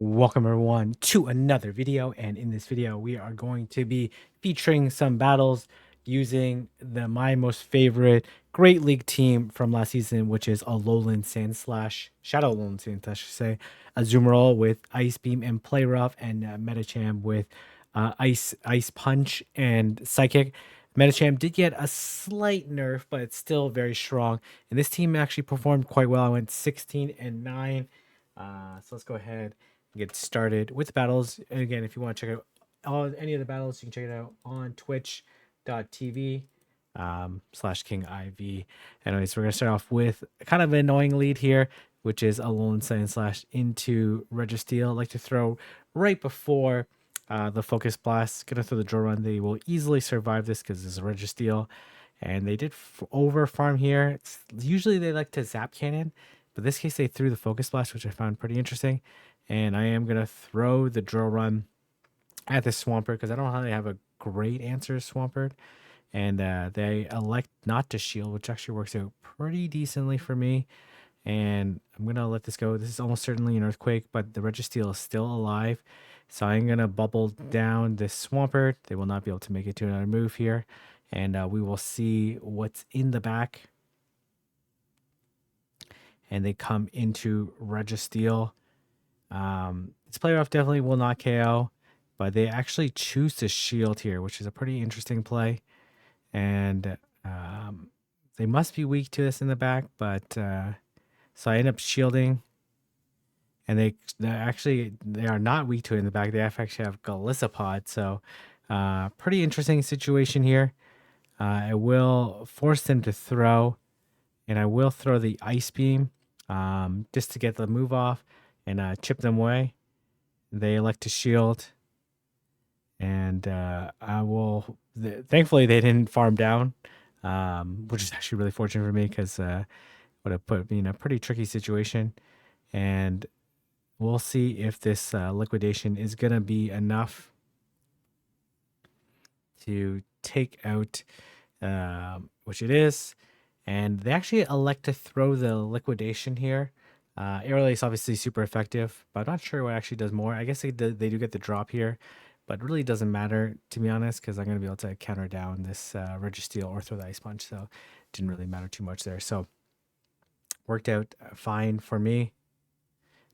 Welcome everyone to another video, and in this video we are going to be featuring some battles using my most favorite Great League team from last season, which is Alolan Sandslash, Shadow Alolan Sandslash, I should say, Azumarill with Ice Beam and Play Rough, and Medicham with Ice Punch and Psychic. Medicham did get a slight nerf, but it's still very strong, and this team actually performed quite well. I went 16-9. So let's go ahead get started with the battles. And again, if you want to check out any of the battles, you can check it out on twitch.tv slash King IV. Anyways, we're going to start off with kind of an annoying lead here, which is Alolan Sandslash into Registeel. I like to throw right before the Focus Blast. Going to throw the Drill Run. They will easily survive this because it's a Registeel. And they did over farm here. Usually they like to Zap Cannon, but this case they threw the Focus Blast, which I found pretty interesting. And I am going to throw the Drill Run at the Swampert because I don't know how they have a great answer to Swampert. And they elect not to shield, which actually works out pretty decently for me. And I'm going to let this go. This is almost certainly an Earthquake, but the Registeel is still alive. So I'm going to bubble down this Swampert. They will not be able to make it to another move here. And we will see what's in the back. And they come into Registeel. This player off definitely will not KO, but they actually choose to shield here, which is a pretty interesting play. And they must be weak to this in the back, but so I end up shielding. And they are not weak to it in the back. They actually have Galissapod, so pretty interesting situation here. I will force them to throw, and I will throw the Ice Beam just to get the move off and chip them away. They elect to shield, and I will. Thankfully, they didn't farm down, which is actually really fortunate for me because would have put me in a pretty tricky situation. And we'll see if this liquidation is gonna be enough to take out, which it is. And they actually elect to throw the liquidation here. Air is obviously super effective, but I'm not sure what actually does more. I guess they do get the drop here, but it really doesn't matter, to be honest, because I'm going to be able to counter down this Registeel or throw the Ice Punch, so it didn't really matter too much there. So worked out fine for me.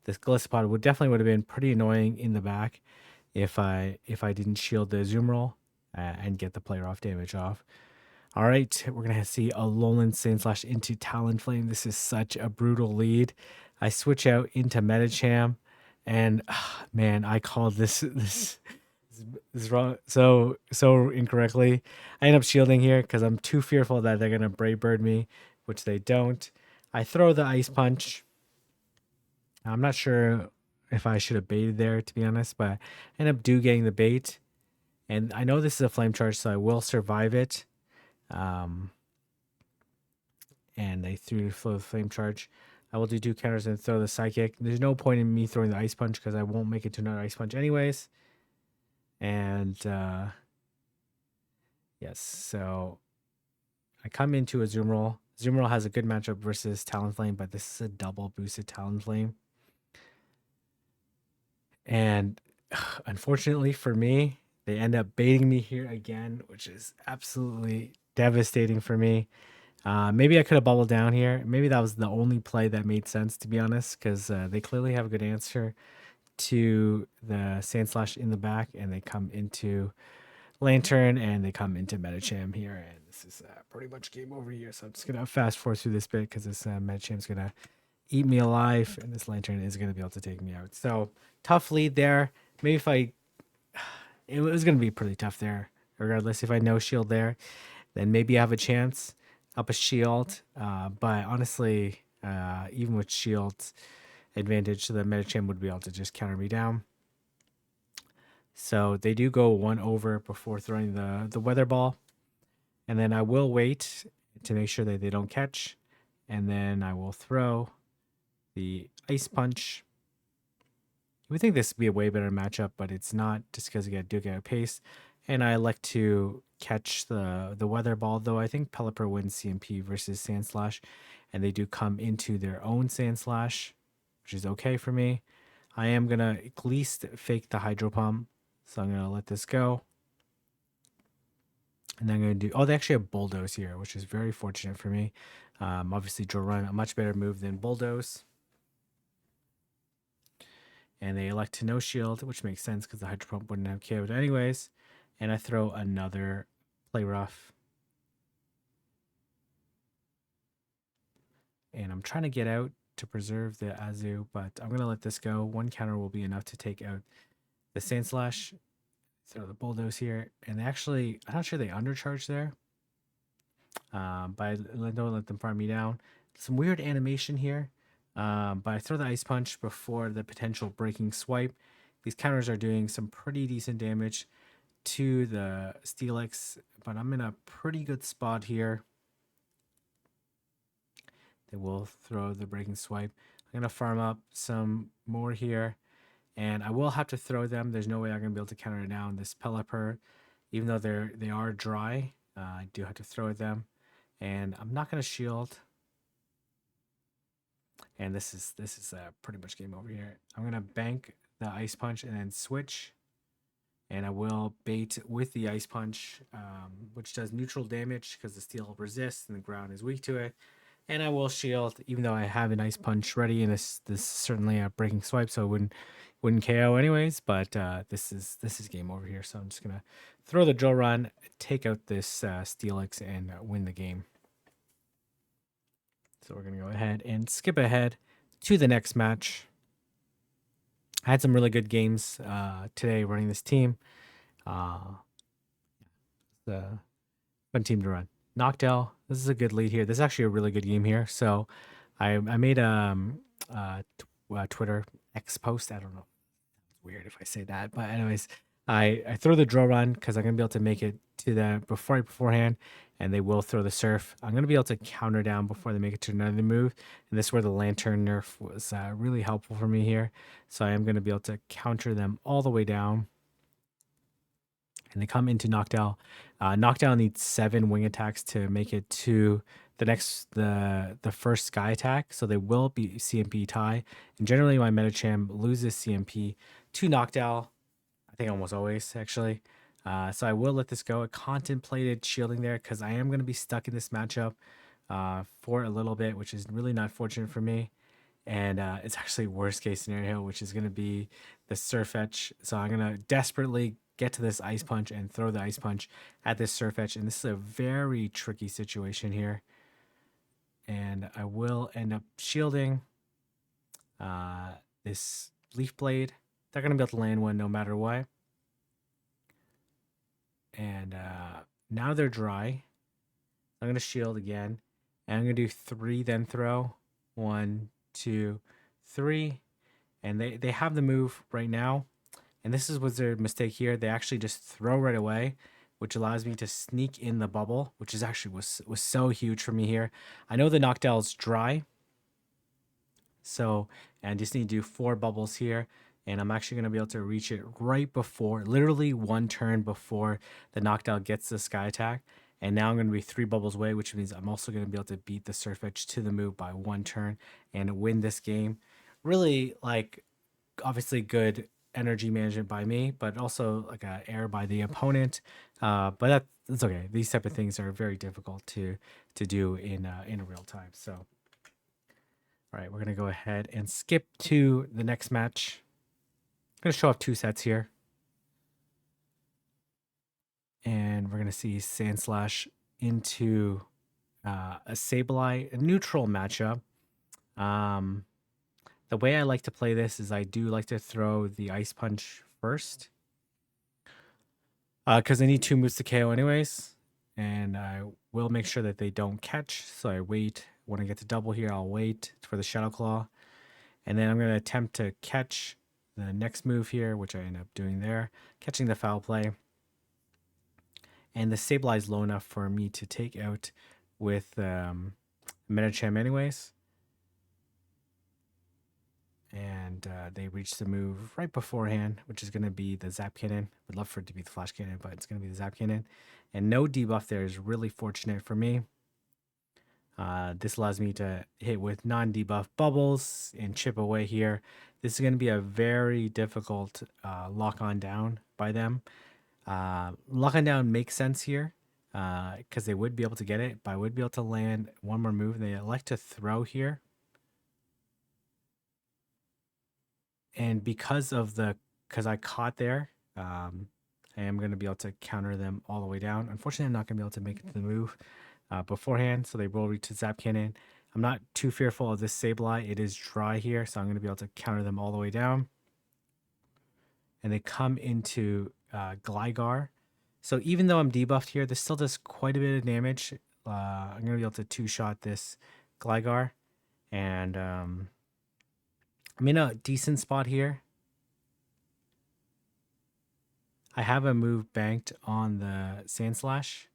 This Galissapod would have been pretty annoying in the back if I didn't shield the Azumarill and get the player off damage off. All right, we're going to see Alolan Sandslash into Talonflame. This is such a brutal lead. I switch out into Medicham, and man, I called this wrong so incorrectly. I end up shielding here because I'm too fearful that they're going to Brave Bird me, which they don't. I throw the Ice Punch. I'm not sure if I should have baited there, to be honest, but I end up getting the bait. And I know this is a Flame Charge, so I will survive it. And they threw the Flame Charge. I will do 2 counters and throw the Psychic. There's no point in me throwing the Ice Punch because I won't make it to another Ice Punch anyways. And yes, so I come into a Azumarill. Azumarill has a good matchup versus Talonflame, but this is a double boosted Talonflame. And unfortunately for me, they end up baiting me here again, which is absolutely devastating for me. Maybe I could have bubbled down here. Maybe that was the only play that made sense, to be honest, because they clearly have a good answer to the Sandslash in the back, and they come into Lantern, and they come into Medicham here, and this is pretty much game over here. So I'm just going to fast forward through this bit because this Medicham's going to eat me alive, and this Lantern is going to be able to take me out. So tough lead there. Maybe if it was going to be pretty tough there, regardless. If I no shield there, then maybe I have a chance up a shield. But honestly, even with shield advantage, the Medicham would be able to just counter me down. So they do go 1 over before throwing the Weather Ball. And then I will wait to make sure that they don't catch. And then I will throw the Ice Punch. You would think this would be a way better matchup, but it's not, just because you do get a pace. And I elect to catch the Weather Ball, though I think Pelipper wins CMP versus Sandslash, and they do come into their own Sandslash, which is okay for me. I am going to at least fake the Hydro Pump. So I'm going to let this go. And then I'm going to do, oh, they actually have Bulldoze here, which is very fortunate for me. Obviously, Drill Run, a much better move than Bulldoze. And they elect to no shield, which makes sense because the Hydro Pump wouldn't have KO'd anyways. And I throw another Play Rough. And I'm trying to get out to preserve the Azu, but I'm going to let this go. One counter will be enough to take out the Sand Slash. Throw the Bulldoze here. And actually, I'm not sure they undercharge there. But I don't let them farm me down. Some weird animation here. But I throw the Ice Punch before the potential breaking swipe. These counters are doing some pretty decent damage to the Steelix, but I'm in a pretty good spot here. They will throw the breaking swipe. I'm going to farm up some more here, and I will have to throw them. There's no way I'm going to be able to counter it down. This Pelipper, even though they are dry, I do have to throw at them, and I'm not going to shield. And this is pretty much game over here. I'm going to bank the Ice Punch and then switch. And I will bait with the Ice Punch, which does neutral damage because the steel resists and the ground is weak to it. And I will shield, even though I have an Ice Punch ready, and this is certainly a breaking swipe, so it wouldn't KO anyways. But this is game over here, so I'm just gonna throw the Drill Run, take out this Steelix, and win the game. So we're gonna go ahead and skip ahead to the next match. I had some really good games today running this team. The fun team to run. Noctowl, this is a good lead here. This is actually a really good game here. So I made a Twitter X post. I don't know. It's weird if I say that. But anyways, I throw the Drill Run because I'm going to be able to make it to the beforehand. And they will throw the Surf. I'm going to be able to counter down before they make it to another move. And this is where the Lantern nerf was really helpful for me here. So I am going to be able to counter them all the way down. And they come into Noctowl. Noctowl needs 7 wing attacks to make it to the first sky attack. So they will be CMP tie. And generally my Metacham loses CMP to Noctowl. I think almost always actually. So I will let this go. I contemplated shielding there because I am going to be stuck in this matchup for a little bit, which is really not fortunate for me. And it's actually worst case scenario, which is going to be the Surf Etch. So I'm going to desperately get to this Ice Punch and throw the Ice Punch at this Surf Etch. And this is a very tricky situation here. And I will end up shielding this Leaf Blade. They're going to be able to land one no matter what. And now they're dry. I'm going to shield again. And I'm going to do 3, then throw. 1, 2, 3. And they have the move right now. And this was their mistake here. They actually just throw right away, which allows me to sneak in the bubble, which is actually was so huge for me here. I know the Noctowl is dry. So, and I just need to do 4 bubbles here. And I'm actually going to be able to reach it right before, literally 1 turn before the Noctowl gets the sky attack. And now I'm going to be 3 bubbles away, which means I'm also going to be able to beat the Surf Edge to the move by 1 turn and win this game. Really, like, obviously good energy management by me, but also like a error by the opponent. But that's okay. These type of things are very difficult to do in real time. So, all right, we're going to go ahead and skip to the next match. I'm going to show off 2 sets here. And we're going to see Sand Slash into a Sableye, a neutral matchup. The way I like to play this is I do like to throw the Ice Punch first. Because I need 2 moves to KO anyways. And I will make sure that they don't catch. So I wait. When I get to double here, I'll wait for the Shadow Claw. And then I'm going to attempt to catch the next move here, which I end up doing there. Catching the Foul Play. And the Sableye is low enough for me to take out with Metacham anyways. And they reach the move right beforehand, which is going to be the Zap Cannon. Would love for it to be the Flash Cannon, but it's going to be the Zap Cannon. And no debuff there is really fortunate for me. This allows me to hit with non-debuff bubbles and chip away here. This is going to be a very difficult lock on down by them. Lock on down makes sense here because they would be able to get it, but I would be able to land one more move. They elect to throw here. And because I caught there, I am going to be able to counter them all the way down. Unfortunately, I'm not going to be able to make it to the move beforehand, so they will reach the Zap Cannon. I'm not too fearful of this Sableye. It is dry here, so I'm going to be able to counter them all the way down. And they come into Gligar. So even though I'm debuffed here, this still does quite a bit of damage. I'm going to be able to two-shot this Gligar. And I'm in a decent spot here. I have a move banked on the Sandslash.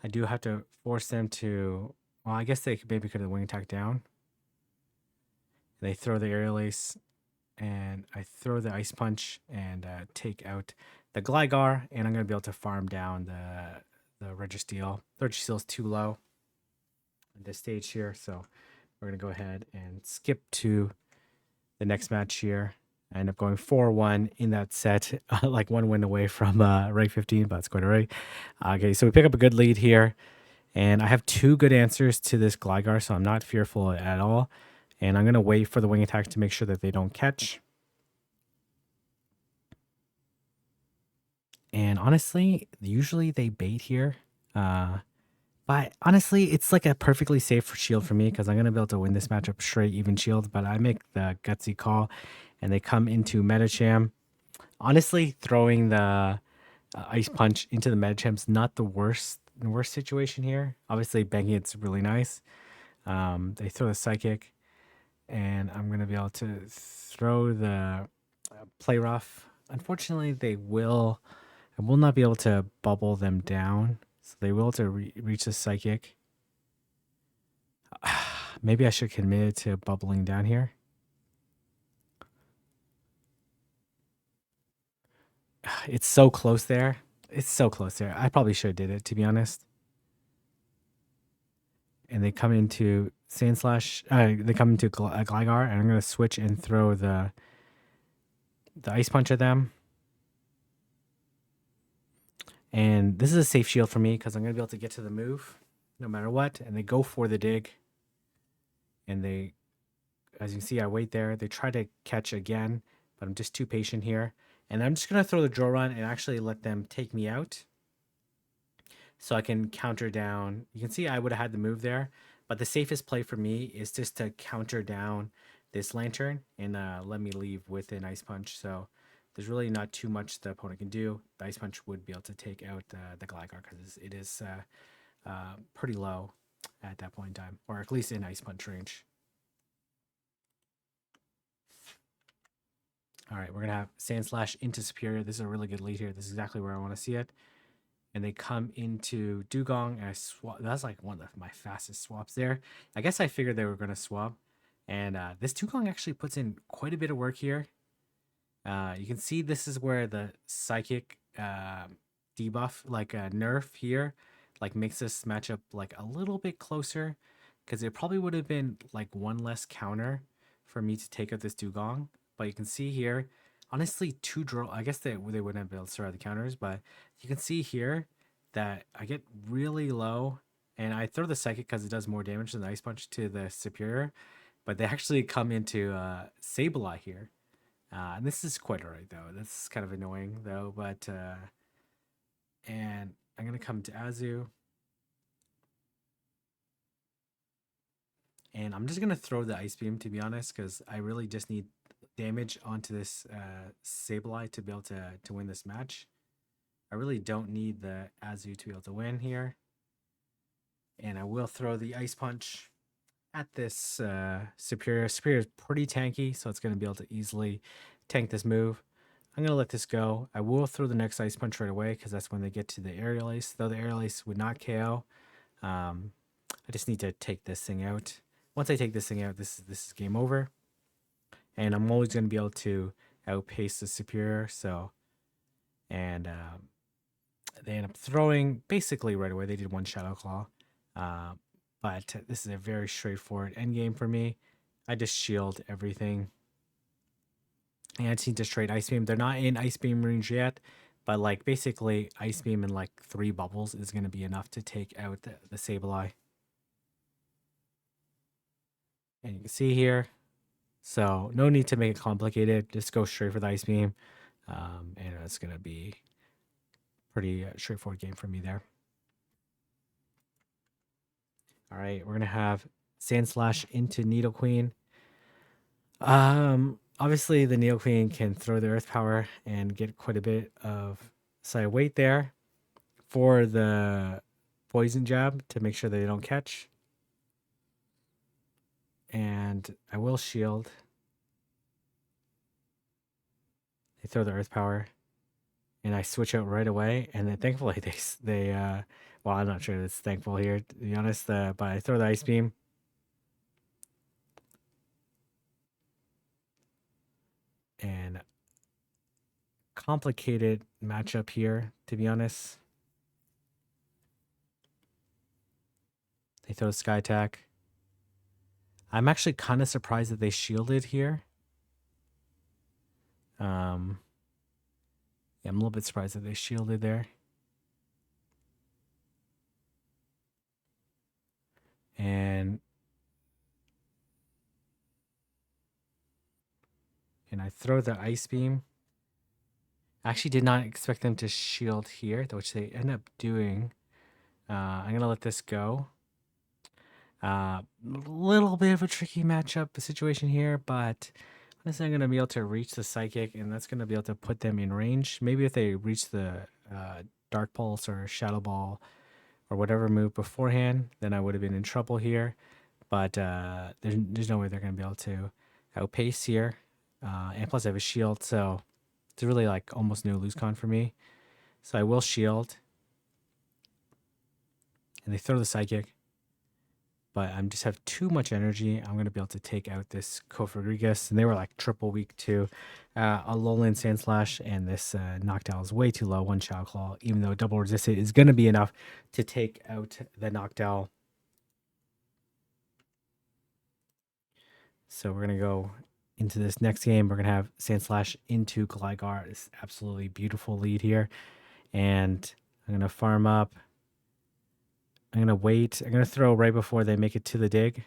I do have to force them to... Well, I guess they maybe could have wing attack down. They throw the Aerial Ace, and I throw the Ice Punch and take out the Gligar, and I'm going to be able to farm down the Registeel. The Registeel is too low at this stage here, so we're going to go ahead and skip to the next match here. I end up going 4-1 in that set, like one win away from rank 15, but it's quite all right. Okay, so we pick up a good lead here, and I have two good answers to this Gligar, so I'm not fearful at all. And I'm going to wait for the wing attack to make sure that they don't catch. And honestly, usually they bait here. But honestly, it's like a perfectly safe shield for me because I'm going to be able to win this matchup straight even shield. But I make the gutsy call, and they come into Medicham. Honestly, throwing the Ice Punch into the Medicham's not the worst situation here. Obviously, banking it's really nice. They throw the Psychic, and I'm going to be able to throw the Play Rough. Unfortunately, I will not be able to bubble them down. So they will to reach the Psychic. Maybe I should commit to bubbling down here. It's so close there. It's so close there. I probably should have did it, to be honest. And they come into Sandslash. They come into Gligar, and I'm going to switch and throw the Ice Punch at them. And this is a safe shield for me because I'm going to be able to get to the move no matter what. And they go for the dig. And they, as you can see, I wait there. They try to catch again, but I'm just too patient here. And I'm just going to throw the draw run and actually let them take me out. So I can counter down. You can see I would have had the move there. But the safest play for me is just to counter down this Lantern and let me leave with an Ice Punch. So there's really not too much the opponent can do. The Ice Punch would be able to take out the Gligar because it is pretty low at that point in time. Or at least in Ice Punch range. All right, we're going to have Sandslash into Superior. This is a really good lead here. This is exactly where I want to see it. And they come into Dugong, and I swap. That's like one of my fastest swaps there. I guess I figured they were going to swap. And this Dugong actually puts in quite a bit of work here. You can see this is where the Psychic debuff, like a nerf here, like makes this matchup like a little bit closer. Because it probably would have been like one less counter for me to take out this Dugong. But you can see here, honestly, two draw. I guess they wouldn't have been able to survive the counters, but you can see here that I get really low, and I throw the Psychic because it does more damage than the Ice Punch to the Superior. But they actually come into Sableye here, and this is quite alright though. This is kind of annoying though, but and I'm gonna come to Azu. And I'm just going to throw the Ice Beam, to be honest, because I really just need damage onto this Sableye to be able to win this match. I really don't need the Azu to be able to win here. And I will throw the Ice Punch at this Superior. Superior is pretty tanky, so it's going to be able to easily tank this move. I'm going to let this go. I will throw the next Ice Punch right away, because that's when they get to the Aerial Ace. Though the Aerial Ace would not KO. I just need to take this thing out. Once I take this thing out, this is game over. And I'm always going to be able to outpace the Superior. So, and they end up throwing basically right away. They did one Shadow Claw. but this is a very straightforward end game for me. I just shield everything. And I need to trade Ice Beam. They're not in Ice Beam range yet, but like basically Ice Beam in like 3 bubbles is going to be enough to take out the Sableye. And you can see here, so no need to make it complicated. Just go straight for the Ice Beam. And it's going to be pretty straightforward game for me there. All right, we're going to have Sandslash into Nidoqueen. Obviously the Nidoqueen can throw the Earth Power and get quite a bit of side weight there for the Poison Jab to make sure that they don't catch. And I will shield. They throw the Earth Power, and I switch out right away. And then thankfully they well, I'm not sure it's thankful here to be honest. But I throw the Ice Beam. And complicated matchup here, to be honest. They throw Sky Attack. I'm actually kind of surprised that they shielded here. Yeah, I'm a little bit surprised that they shielded there. And I throw the Ice Beam. I actually did not expect them to shield here, which they end up doing. I'm going to let this go. A little bit of a tricky matchup situation here, but honestly, I'm going to be able to reach the Psychic, and that's going to be able to put them in range. Maybe if they reach the Dark Pulse or Shadow Ball or whatever move beforehand, then I would have been in trouble here. But there's no way they're going to be able to outpace here. And plus I have a shield, so it's really like almost no lose con for me. So I will shield. And they throw the Psychic. But I just have too much energy. I'm going to be able to take out this Kof-Rodriguez. And they were like triple weak to a Lowland Sandslash. And this Noctowl is way too low, 1 Shadow Claw. Even though double resisted is going to be enough to take out the Noctowl. So we're going to go into this next game. We're going to have Sandslash into Gligar. This absolutely beautiful lead here. And I'm going to farm up. I'm going to wait. I'm going to throw right before they make it to the dig.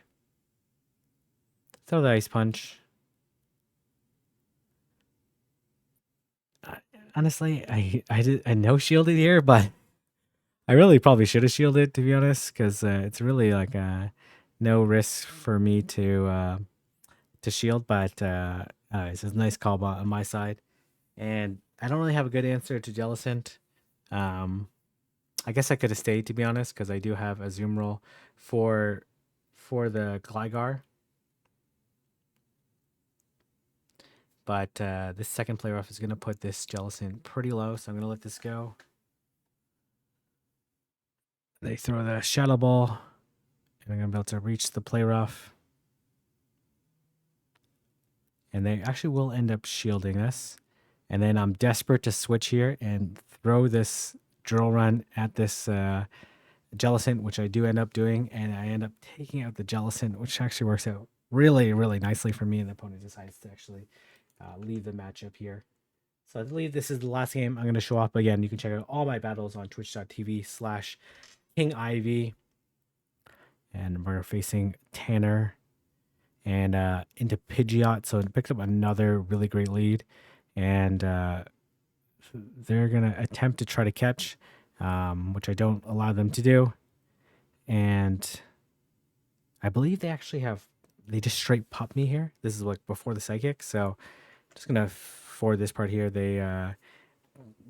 Throw the Ice Punch. Honestly, I no shielded here, but I really probably should have shielded, to be honest, because it's really like no risk for me to shield, but it's a nice call on my side. And I don't really have a good answer to Jellicent. I guess I could have stayed, to be honest, because I do have a zoom roll for the Gligar. But this second play rough is going to put this Jellicent pretty low, so I'm going to let this go. They throw the Shadow Ball, and I'm going to be able to reach the play rough. And they actually will end up shielding us. And then I'm desperate to switch here and throw this Drill Run at this Jellicent, which I do end up doing. And I end up taking out the Jellicent, which actually works out really, really nicely for me. And the opponent decides to actually leave the matchup here. So I believe this is the last game I'm going to show off. Again, you can check out all my battles on twitch.tv/KingIV. And we're facing Tanner and into Pidgeot. So it picked up another really great lead. And they're going to attempt to try to catch, which I don't allow them to do. And I believe they actually they just straight pop me here. This is like before the Psychic. So I'm just going to forward this part here. They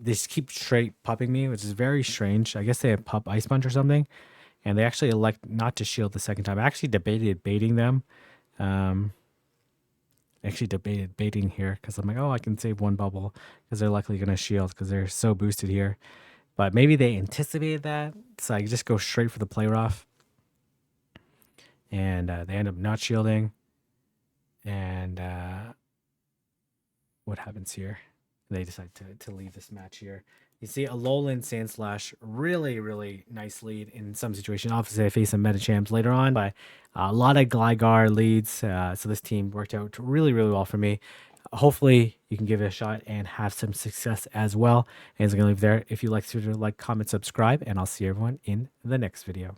just keep straight popping me, which is very strange. I guess they have pop Ice Punch or something. And they actually elect not to shield the second time. I actually debated baiting them. Actually debated baiting here because I'm like, oh, I can save 1 bubble because they're likely going to shield because they're so boosted here. But maybe they anticipated that, so I just go straight for the play rough. And they end up not shielding. And what happens here? They decide to leave this match here. You see, Alolan Sandslash really, really nice lead in some situation. Obviously, I face some meta champs later on, but a lot of Gligar leads. So this team worked out really, really well for me. Hopefully, you can give it a shot and have some success as well. And I'm going to leave there. If you like, comment, subscribe, and I'll see everyone in the next video.